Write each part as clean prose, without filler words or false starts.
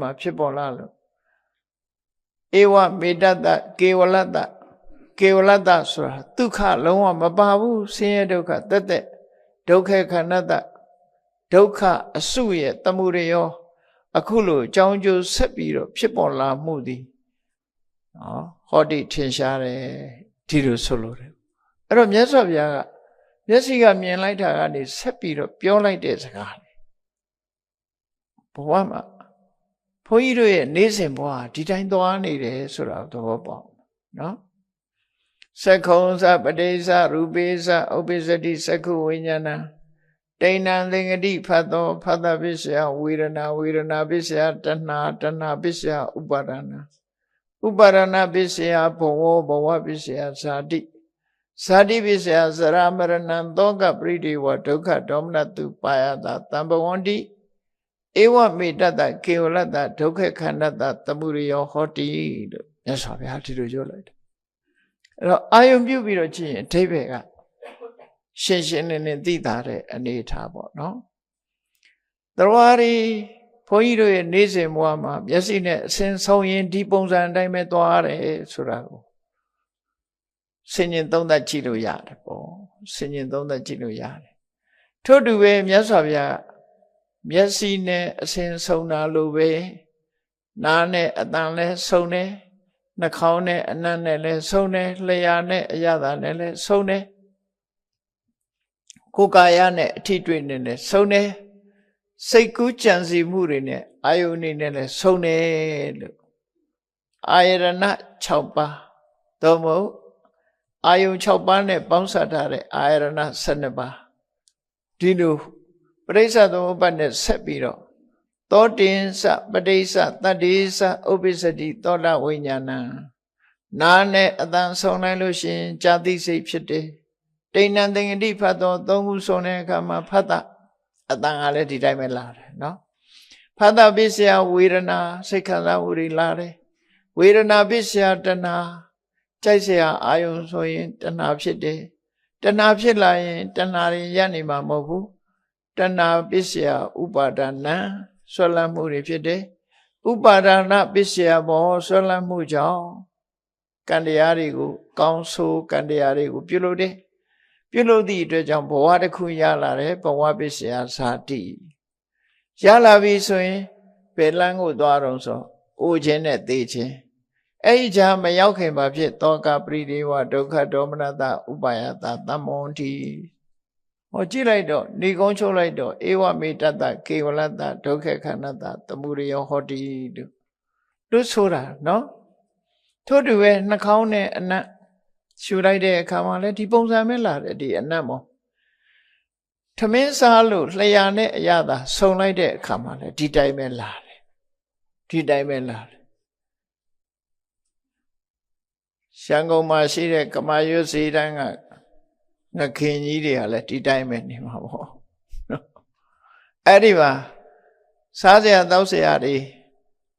မှာဖြစ်ပေါ်လာလို့ဧဝမေတ္တကေဝလတ္တဆိုတာဒုက္ခလုံးဝမပါဘူးဆင်းရဲဒုက္ခတက်တက်ဒုက္ခခန္ဓတ္တဒုက္ခအစုရဲ့တမှုတွေရောအခုလိုအကြောင်းကျိုးဆက်ပြီးတော့ဖြစ်ပေါ်လာမှုသည်ဟောတိထင်ရှားတယ်ဒီလိုဆိုလို့တယ်အဲ့တော့မြတ်စွာဘုရားကမျက်စိကမြင်လိုက်တာကနေဆက်ပြီးတော့ပြောလိုက်တဲ့စကားလေဘဝမှာဘုန်းကြီးတို့ရဲ့နေ့စဉ်ဘဝဒီတိုင်းသွားနေတယ်ဆိုတာသဘောပေါက်နော်သက္ခုံသပတိသရူပိသဥပ္ပစ္စတိသက္ခုဝိညာဏတိဏ္ဏသင်္ကတိဖတ်သောဖတ်တပစ္စယဝေဒနာပစ္စယတဏှာပစ္စယဥပါဒနာပစ္စယဘဝပစ္စယဇာတိပစ္စယဇရာမရဏံသောကပရိဒေဝဒုက္ခဒေါမနတုပါယတာတံဘဝန္တိဧဝမေတ္တကေဝလတ္တဒုက္ခခန္ဓတ္တသမှုရိယောဟောတိလို့မြတ်စွာဘုရားဒီလိုပြောလိုက်တယ်အဲ့တော့အာယုံပြုပြီးတော့ကြည့်ရင်အဓိပ္ပာယ်ကရှင်းရှင်းလင်းလင်းသိတာတဲ့အနေထားပေါ့နော်တရားရီဘုန်းကြီးတို့ရဲ့နေ့စဉ်ဘဝမှာမျက်စိနဲ့အစဉ်ဆုံးရင်ဒီပုံစံအတိုင်းပဲသွားရတယ်ဆိုတာကိုဆင်ញင်သုံးသပ်ကြည့်လို့ရတယ်ပေါ့ဆင်ញင်သုံးသပ်ကြည့်လို့ရတယ်ထို့တူပဲမြတ်စွာဘုရားမျက်စိနဲ့အစဉ်ဆုံးတာလို့ပဲနားနဲ့အသံနဲ့ဆုံးတယ်နှာခေါင်းနဲ့အနံ့နဲ့လည်းဆုံးတယ်လျှာနဲ့အရသာနဲ့လည်းဆုံးတယ်ကိုယ်ကာယနဲ့အထိတွေ့နဲ့လည်းဆုံးတယ်စိတ်ကူးကြံစည်မှုတွေနဲ့အာယုန်နဲ့လည်းဆုံးတယ်လို့အာယရဏ6ပါးသို့မဟုတ်အာယုန်6ပါးနဲ့ပေါင်းစပ်ထားတဲ့အာယရဏ12ပါးဒီလိုပရိစ္ဆသမုပ္ပါဒ်နဲ့ဆက်ပြီးတော့သောတင်္စပဋိစ္စတတ္တိစ္စဥပ္ပစ္စတိသောတဝိညာဏနာနဲ့အတန်ဆုံးလိုက်လို့ရှိရင်ဇာတိစိတ်ဖြစ်တယ်တိဏ္ဏသင်္ကတိဖတ်တော့သုံးခုဆုံးတဲ့အခါမှာဖတ်တာအတန်ကလည်းဒီတိုင်းပဲလာတယ်နော်ဖတ်တာပစ္စယဝေဒနာစိတ်ခံစားမှုတွေလာတယ်ဝေဒနာပစ္စယတဏှာကြိုက်เสียအာယုံဆိုရင်တဏှာဖြစ်တယ်တဏှာဖြစ်လာရင်တဏှာတွေရပ်နေမှာမဟုတ်ဘူးတဏှာပစ္စယဥပါဒနာဆွဲလန်းမှုတွေဖြစ်တယ်ဥပါဒနာပစ္စယဘောဆွဲလန်းမှုကြောင့်ကံတရားတွေကိုကောင်းဆိုးကံတရားတွေကိုပြုလုပ်တယ်ပြုလုပ်သည့်အတွက်ကြောင့်ဘဝတစ်ခုရလာတယ်ဘဝပစ္စယဇာတိရလာပြီဆိုရင်ဘယ်လမ်းကိုသွားတော့ဆိုအိုခြင်းနဲ့သိခြင်းအဲ့ဒီကြားမရောက်ခင်ပါဖြစ်တောကပရိဒေဝဒုက္ခဒေါမနတဥပါယတသမ္မောတိဟောကြည့်လိုက်တော့ဏိကုံးချုပ်လိုက်တော့ဧဝမေတ္တကေဝလတ္တဒုက္ခခန္ဓတသမှုရိယောဟောတိလို့ဆိုတာနော်ထို့တူပဲနှာခေါင်းနဲ့အနံ့ရှူလိုက်တဲ့အခါမှာလည်းဒီပုံစံပဲလာတယ်ဒီအနံ့မောထမင်းစားလို့လျှာနဲ့အရသာဆုံလိုက်တဲ့အခါမှာလည်းဒီတိုင်းပဲလာတယ်ဒီတိုင်းပဲလာတယ်ရှမ်းကုန်းမှာရှိတဲ့ကမာရွတ်စီတန်းကငခင်ကြီးတွေကလည်းဒီတိုင်းပဲနေမှာပေါ့အဲ့ဒီမှာစားစရာတောက်စရာတွေ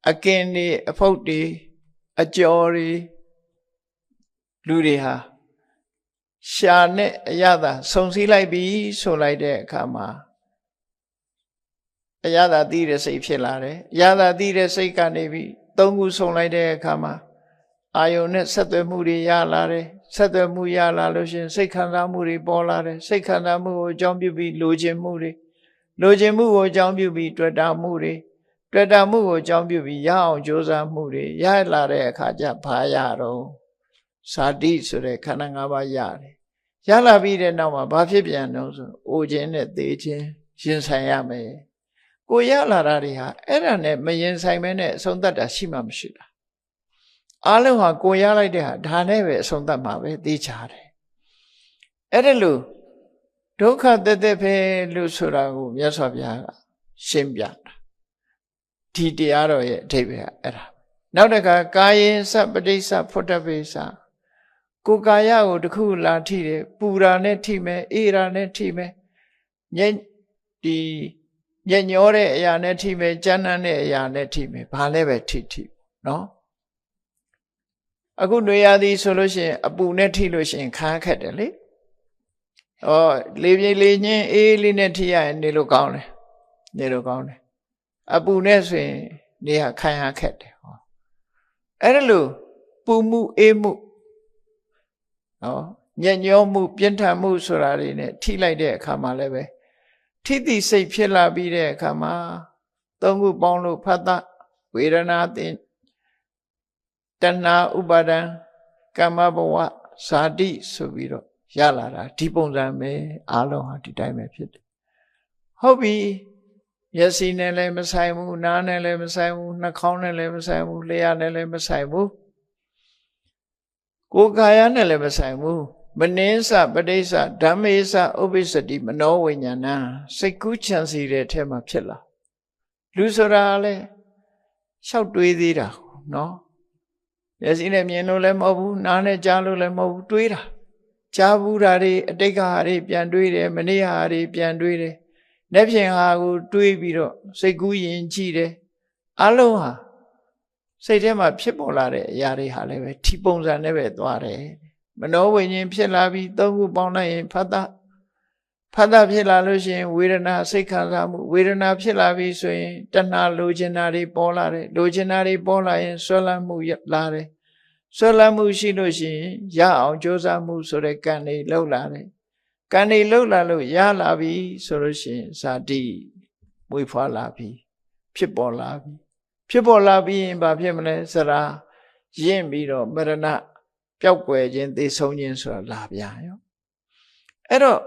အကင်တွေအဖုတ်တွေအကျော်တွေလူတွေဟာရှာနဲ့အရသာစုံစည်းလိုက်ပြီဆိုလိုက်တဲ့အခါမှာအရသာသိတဲ့စိတ်ဖြစ်လာတယ်အရသာသိတဲ့စိတ်ကနေပြီးသုံးခုစုံလိုက်တဲ့အခါမှာအာယုန်နဲ့ဆက်သွယ်မှုတွေရလာတယ်ဆက်သွယ်မှုရလာလို့ရှိရင်စိတ်ခံစားမှုတွေပေါ်လာတယ်စိတ်ခံစားမှုကိုအကြောင်းပြုပြီးလိုချင်မှုတွေလိုချင်မှုကိုအကြောင်းပြုပြီးတွေ့တာမှုတွေတွေ့တာမှုကိုအကြောင်းပြုပြီးရအောင်ကြိုးစားမှုတွေရလာတဲ့အခါကျဘာရတော့ဇာတိဆိုတဲ့ခန္ဓာ၅ပါးရတယ်ရလာပြီးတဲ့နောက်မှာဘာဖြစ်ပြန်တော့ဆိုအိုခြင်းနဲ့သေခြင်းရင်ဆိုင်ရမယ်ကိုရလာတာတွေဟာအဲ့ဒါနဲ့မရင်ဆိုင်မဲနဲ့အဆုံးသတ်တာရှိမှမရှိတာအားလုံးဟာကိုရလိုက်တဲ့ဟာဒါနဲ့ပဲအဆုံးသတ်မှာပဲသိချတယ်အဲ့ဒါလို့ဒုက္ခတက်တက်ပဲလို့ဆိုတာကိုမြတ်စွာဘုရားကရှင်းပြတာဒီတရားတော်ရဲ့အဓိပ္ပာယ်ကအဲ့ဒါနောက်တစ်ခါကာယေသပဋိစ္စဖုတ္တပိစ္စကိုယ်ကာယကိုတခုလာထိတယ်ပူရာနဲ့ထိမယ်အေးရာနဲ့ထိမယ်ညညောတဲ့အရာနဲ့ထိမယ်ကြမ်းတမ်းတဲ့အရာနဲ့ထိမယ်ဘာလဲပဲထိနော်အခုຫນွေရသည်ဆိုလို့ရှိရင်အပူနဲ့ထိလို့ရှိရင်ခါခက်တယ်လေလေပြေလေညင်းအေးလေးနဲ့ထိရရင်နေလို့ကောင်းတယ်နေလို့ကောင်းတယ်အပူနဲ့ဆိုရင် နေရာခံရခက်တယ်ဟောအဲ့ဒါလို့ပူမှုအေးမှုနော်ညံ့ညောမှုပြင်းထန်မှုဆိုတာတွေနဲ့ထိလိုက်တဲ့အခါမှာလည်းပဲထိတိစိတ်ဖြစ်လာပြီးတဲ့အခါမှာသုံးခုပေါင်းလို့ဖတ်တာဝေဒနာတင်တဏှာဥပါဒံကမ္မဘဝဇာတိဆိုပြီးတော့ရလာတာဒီပုံစံပဲအားလုံးဟာဒီတိုင်းပဲဖြစ်တယ်ဟုတ်ပြီမျက်စိနဲ့လည်းမဆိုင်ဘူးနားနဲ့လည်းမဆိုင်ဘူးနှာခေါင်းနဲ့လည်းမဆိုင်ဘူးလျှာနဲ့လည်းမဆိုင်ဘူးကိုယ်ကာယနဲ့လည်းမဆိုင်ဘူးမနှင်းစပဋိစ္စဓမ္မေစဥပ္ပစ္စတိမနောဝိညာဏစိတ်ကူးချမ်းစီတဲ့ထဲမှာဖြစ်လာလူဆိုတာလည်းလျှောက်တွေးသေးတာနော်မျက်စိနဲ့မြင်လို့လည်းမဟုတ်ဘူးနားနဲ့ကြားလို့လည်းမဟုတ်ဘူးတွေးတာကြားဘူးတာတွေအတိတ်ကဟာတွေပြန်တွေးတယ်မနေ့ဟာတွေပြန်တွေးတယ်လက်ဖြင့်ဟာကိုတွေးပြီးတော့စိတ်ကူးရင်ကြည့်တယ်အလုံးဟာစိတ်ထဲမှာဖြစ်ပေါ်လာတဲ့အရာတွေဟာလည်းပဲဒီပုံစံနဲ့ပဲသွားတယ်မနောဝိညာဉ်ဖြစ်လာပြီးသုံးခုပေါင်းလိုက်ရင်ဖတ်တာဖြစ်လာလို့ရှိရင်ဝေဒနာစိတ်ခံစားမှုဝေဒနာဖြစ်လာပြီဆိုရင်တဏှာလိုချင်တာတွေပေါ်လာတယ်လိုချင်တာတွေပေါ်လာရင်ဆွဲလန်းမှုလာတယ်ဆွဲလန်းမှုရှိလို့ရှိရင်ရအောင်ကြိုးစားမှုဆိုတဲ့ကံတွေလှုပ်လာတယ်ကံတွေလှုပ်လာလို့ရလာပြီဆိုလို့ရှိရင်ဇာတိမွေးဖွားလာပြီဖြစ်ပေါ်လာပြီဖြစ်ပေါ်လာပြီးရင်ဘာဖြစ်မလဲစရာရင့်ပြီးတော့မရဏပျောက်ကွယ်ခြင်းသိဆုံးခြင်းဆိုတာလာပြန်ရောအဲ့တော့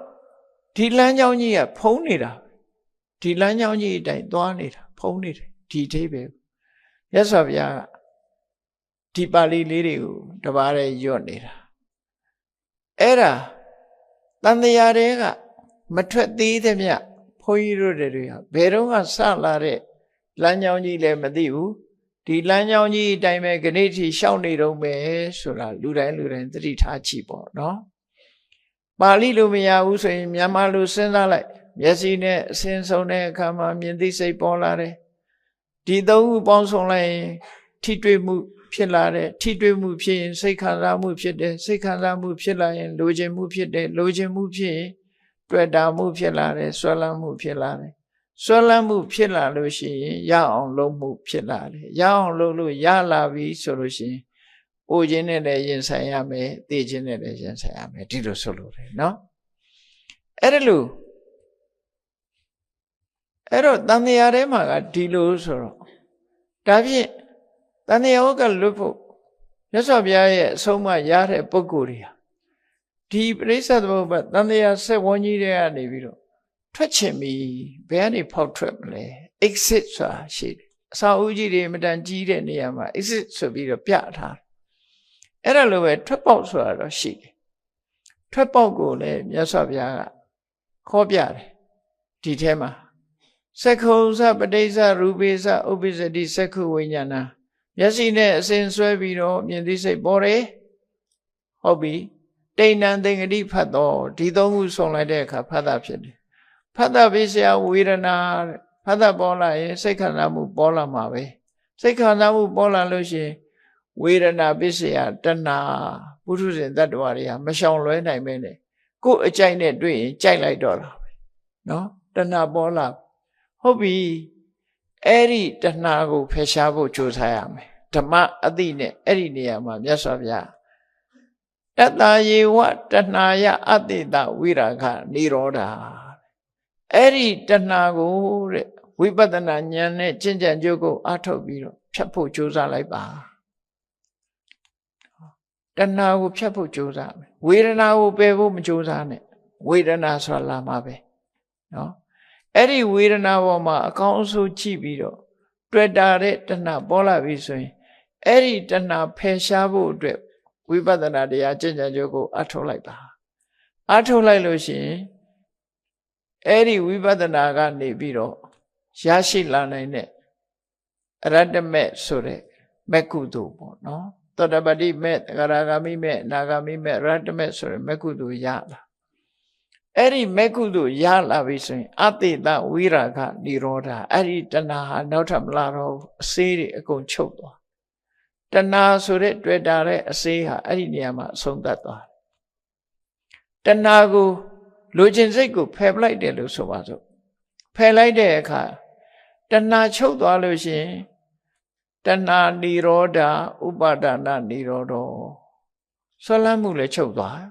ဒီလမ်းကြောင်းကြီးကဖုံးနေတာဒီလမ်းကြောင်းကြီးအတိုင်းသွားနေတာဖုံးနေတယ်ဒီအသေးပဲမြတ်စွာဘုရားကဒီပါဠိလေးတွေကိုတပါးတည်းရွတ်နေတာအဲ့ဒါတန်တရားတွေကမထွက်သေးသမျှဘုန်းကြီးတို့တွေကဘယ်တော့မှစလာတဲ့လမ်းကြောင်းကြီးလည်းမသိဘူးဒီလမ်းကြောင်းကြီးအတိုင်းပဲခဏိထိရှောက်နေတော့မယ်ဆိုတာလူတိုင်းသတိထားကြည့်ပေါ့နော်ပါဠိလိုမရဘူးဆိုရင်မြန်မာလိုစဉ်းစားလိုက်မျက်စိနဲ့အစဉ်ဆုံးတဲ့အခါမှာမြင်သိစိတ်ပေါ်လာတယ်ဒီသုံးခုပေါင်းစုံလိုက်ရင်ထိတွေ့မှုဖြစ်လာတယ်ထိတွေ့မှုဖြစ်ရင်စိတ်ခံစားမှုဖြစ်တယ်စိတ်ခံစားမှုဖြစ်လာရင်လိုချင်မှုဖြစ်တယ်လိုချင်မှုဖြစ်ရင်တွေ့တာမှုဖြစ်လာတယ်ဆွဲလန်းမှုဖြစ်လာတယ်ဆွဲလန်းမှုဖြစ်လာလို့ရှိရင်ရအောင်လုပ်မှုဖြစ်လာတယ်ရအောင်လုပ်လို့ရလာပြီဆိုလို့ရှိရင်အိုခြင်းနဲ့လည်းရင်ဆိုင်ရမယ်သိခြင်းနဲ့လည်းရင်ဆိုင်ရမယ်ဒီလိုဆိုလို့တယ်နော်အဲ့ဒါလို့အဲ့တော့တန်တရားထဲမှာကဒီလိုဆိုတော့ဒါဖြင့်တန်တရားကလွတ်ဖို့မြတ်စွာဘုရားရဲ့အဆုံးအမရတဲ့ပုဂ္ဂိုလ်တွေဟာဒီပရိစ္ဆေသမုပ္ပါတန်တရားဆက်ဝန်းကြီးတွေကနေပြီးတော့ထွက်ချင်ပြီဘယ်ကနေဖောက်ထွက်မလဲ exit ဆိုတာရှိတယ်အစာအုပ်ကြီးတွေမတန်ကြီးတဲ့နေရာမှာ exit ဆိုပြီးတော့ပြထားအဲ့ဒါလိုပဲထွက်ပေါက်ဆိုတာတော့ရှိတယ်ထွက်ပေါက်ကိုလည်းမြတ်စွာဘုရားကခေါ်ပြတယ်ဒီထဲမှာသက္ခုစပဋိစ္စရူပိစဥပ္ပစ္စတိသက္ခုဝိညာဏမျက်စိနဲ့အစဉ်ဆွဲပြီးတော့မြင်သိစိတ်ပေါ်တယ်ဟုတ်ပြီတိဏ္ဏသင်္ကတိဖတ်တော့ဒီသုံးခုဆုံလိုက်တဲ့အခါဖတ်တာဖြစ်တယ်ဖတ်တာပိစယဝေဒနာဖတ်တာပေါ်လာရင်စိတ်ခံစားမှုပေါ်လာမှာပဲစိတ်ခံစားမှုပေါ်လာလို့ရှိရင်ဝေဒနာပိစယတဏှာပုထုဇဉ်တ attva တွေကမရှောင်လွဲနိုင်ပဲနဲ့ကိုယ်အကြိုက်နဲ့တွေ့ရင်ကြိုက်လိုက်တော့တာပဲနော်တဏှာပေါ်လာဟုတ်ပြီအဲ့ဒီတဏှာကိုဖယ်ရှားဖို့ကြိုးစားရမယ်ဓမ္မအသိနဲ့အဲ့ဒီနေရာမှာမြတ်စွာဘုရားတတ္တယေဝတဏှာယအတ္တိတဝိရာဂနိရောဓအဲ့ဒီတဏှာကိုတဲ့ဝိပဿနာဉာဏ်နဲ့ကျင့်ကြံကြိုးကိုအားထုတ်ပြီးတော့ဖြတ်ဖို့ကြိုးစားလိုက်ပါတဏှာကိုဖြတ်ဖို့ကြိုးစားမယ်ဝေဒနာကိုပယ်ဖို့မကြိုးစားနဲ့ဝေဒနာဆိုတာလာမှာပဲနော်အဲ့ဒီဝေဒနာပေါ်မှာအကောင်းအဆိုးကြည့်ပြီးတော့တွေ့တာတဲ့တဏှာပေါ်လာပြီဆိုရင်အဲ့ဒီတဏှာဖယ်ရှားဖို့အတွက်ဝိပဿနာတရားကျင့်ကြံကြိုးကိုအားထုတ်လိုက်ပါအားထုတ်လိုက်လို့ရှိရင်အဲ့ဒီဝိပဿနာကနေပြီးတော့ရရှိလာနိုင်တဲ့အရတ္တမေဆိုတဲ့မက္ကုသိုလ်ပေါ့နော်သောတပတိမေသဂရဂမိမေအနာဂမိမေရတ္တမေဆိုတဲ့မက္ကုသိုလ်ရလာအဲ့ဒီမက္ကုသိုလ်ရလာပြီဆိုရင်အတိတဝိရာဂနိရောဓအဲ့ဒီတဏှာဟာနောက်ထပ်မလာတော့အစေးတွေအကုန်ချုပ်သွားတဏှာဆိုတဲ့တွေ့တာတဲ့အစေးဟာအဲ့ဒီနေရာမှာအဆုံးသတ်သွားတဏှာကိုလိုချင်စိတ်ကိုဖယ်ပလိုက်တယ်လို့ဆိုပါစို့ဖယ်လိုက်တဲ့အခါတဏှာချုပ်သွားလို့ရှိရင် တဏှာနိရောဓဥပါဒနာနိရောဓဆွဲလန်းမှုလည်းချုပ်သွား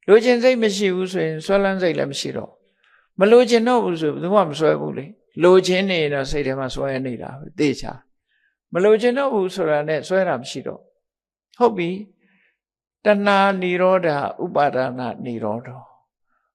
လိုချင်စိတ်မရှိဘူးဆိုရင်ဆွဲလန်းစိတ်လည်းမရှိတော့မလိုချင်တော့ဘူးဆိုဘယ်သူမှမဆွဲဘူးလေလိုချင်နေတော့စိတ်ထဲမှာဆွဲနေတာပဲသိချာမလိုချင်တော့ဘူးဆိုတာနဲ့ဆွဲတာမရှိတော့ဟုတ်ပြီတဏှာနိရောဓဥပါဒနာနိရောဓ